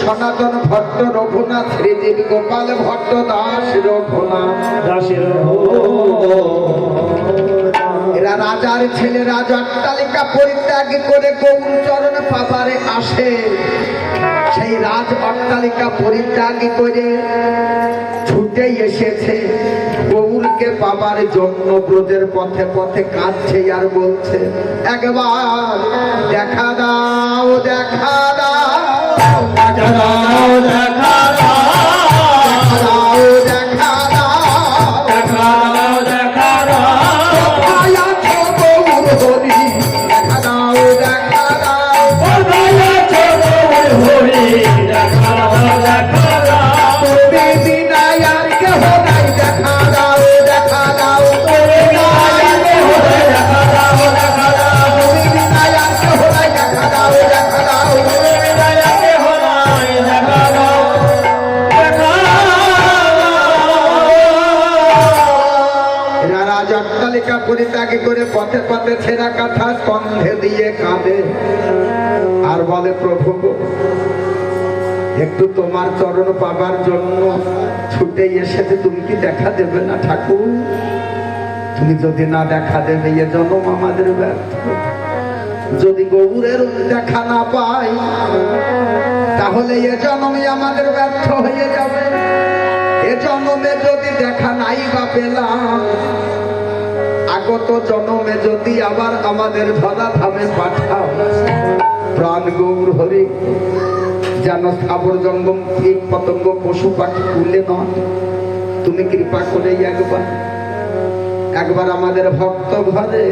সনাতন ভট্ট রঘুনাথ শ্রীজীব গোপাল ভট্ট দাস রঘুনাথ এরা রাজার ছেলে রাজা অট্টালিকা পরিত্যাগ করে গৌর চরণ পাবারে আসে। সেই রাজ অট্টালিকা পরিত্যাগ করে ছুটে এসেছে গৌরকে পাবার জন্য। ব্রজের পথে পথে কাঁদছে আর বলছে, একবার দেখা দাও দেখা দাও দেখা দাও দেখা দাও দেখা দাও দেখা দাও দেখা দাও কোথায় আছো গৌর হরি দেখা দাও দেখা দাও কোথায় আছো গৌর হরি দেখা দাও দেখা দাও তুমি বিনা আর কেহ নাই দেখা দাও দেখা দাও তুমি বিনা আর কেহ নাই দেখা দাও দেখা দাও তুমি বিনা আর কেহ নাই দেখা দাও দেখা দাও তুমি বিনা আর কেহ নাই দেখা দাও দেখা এরা রাজ অট্টালিকা পরিত্যাগ করে পথে পথে ছেঁড়া কাঁথা কন্ধে দিয়ে কাঁদে আর বলে, প্রভু একটু তোমার চরণ পাবার জন্য ছুটে এসেছে, তুমি কি দেখা দেবে না ঠাকুর? তুমি যদি না দেখা দেবে এ জন্ম আমাদের ব্যর্থ। যদি গৌরের দেখা না পাই তাহলে এ জন্মে আমাদের ব্যর্থ হয়ে যাবে। এ জন্মে যদি দেখা নাই বা পেলাম, আগত জন্মে যদি আবার আমাদের ধরা ধামে পাঠাও, প্রাণ গৌর হরি যেন স্থাবর জঙ্গম কীট পতঙ্গ পশু পাখি তুলে নন, তুমি কৃপা করে একবার আমাদের ভক্ত ঘরে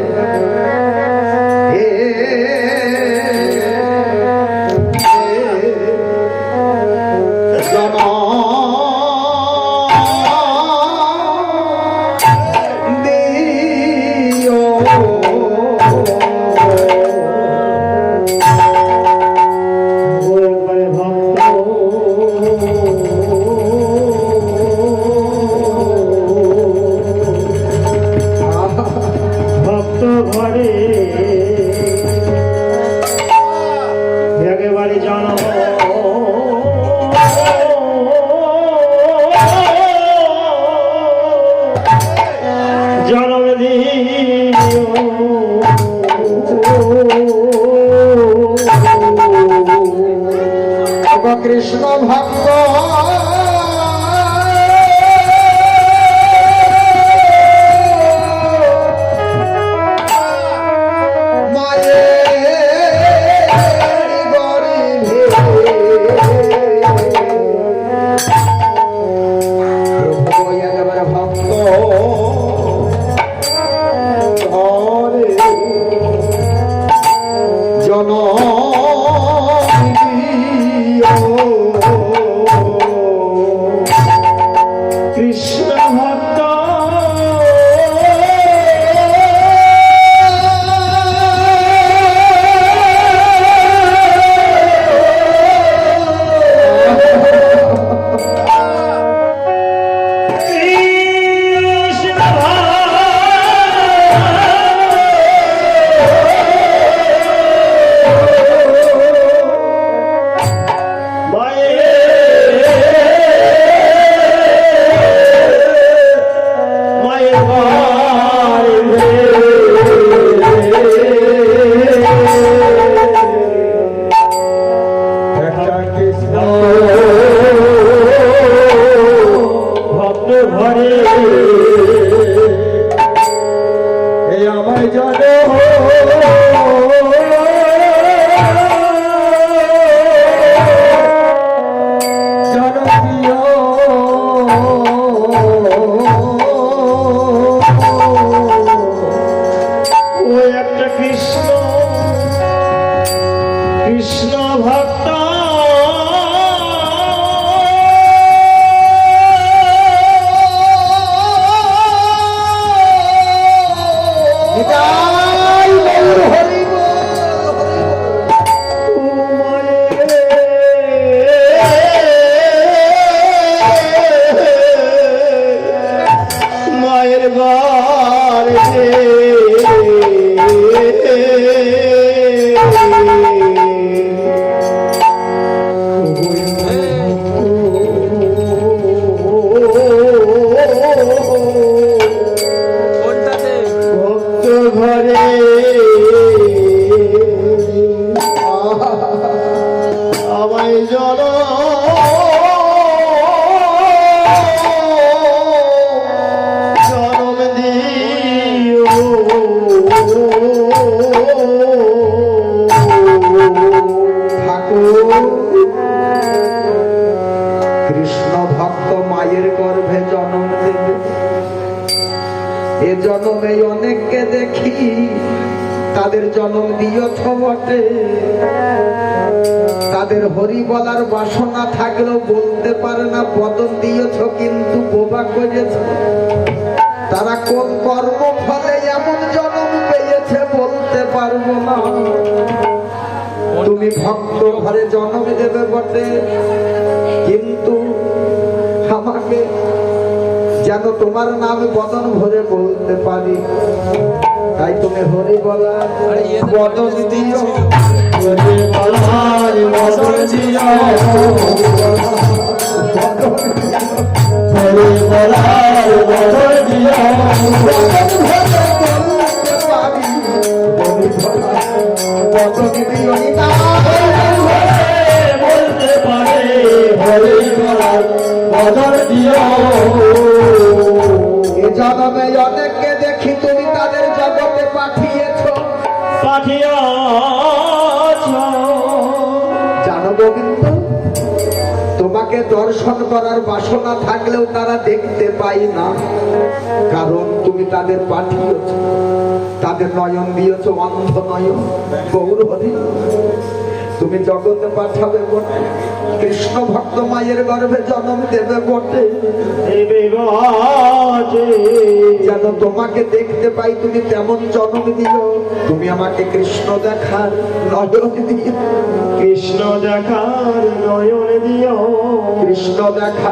কৃষ্ণ ভক্ত গর্ভে ভক্ত ঘরে আমায় জল জন্ম দিও ঠাকুর কৃষ্ণ ভক্ত মায়ের গর্ভে জন্ম দেবে। এ জন্মে অনেককে দেখি তাদের জন্ম দিয়েছ বটে, তাদের হরি বলার বাসনা থাকলেও বলতে পারে না বদন দিয়েছ, কিন্তু বোবা করেছ। তারা কোন কর্ম ফলে এমন জন্ম পেয়েছে বলতে পারবো না। তুমি ভক্ত ঘরে জন্ম দেবে বটে, কিন্তু আমাকে যেন তোমার নামে বদন ভরে বলতে পারি, তাই তুমি হরি বলা বদন দিও, হরি বলার বদন দিও, হরি বলার বদন দিও, বদন দিও না বলতে পারে হরি বলার বদন দিও। এ জন্মে অনেককে দেখি তুমি তাদের জগতে পাঠিয়েছ। জানো গোবিন্দ, তোমাকে দর্শন করার বাসনা থাকলেও তারা দেখতে পায় না, কারণ তুমি তাদের পাঠিয়েছ, তাদের নয়ন দিয়েছ অন্ধ নয়ন। গৌর হরি, তুমি জগতে পাঠাবে বটে, কৃষ্ণ ভক্ত মায়ের গর্ভে জন্ম দেবে বটে, যেন তোমাকে দেখতে পাই তুমি তেমন জন্ম দিও। তুমি আমাকে কৃষ্ণ দেখার নয়ন দিও, কৃষ্ণ দেখার নয়ন দিও, কৃষ্ণ দেখা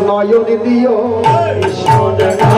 নয়ন দিও, কৃষ্ণ দেখা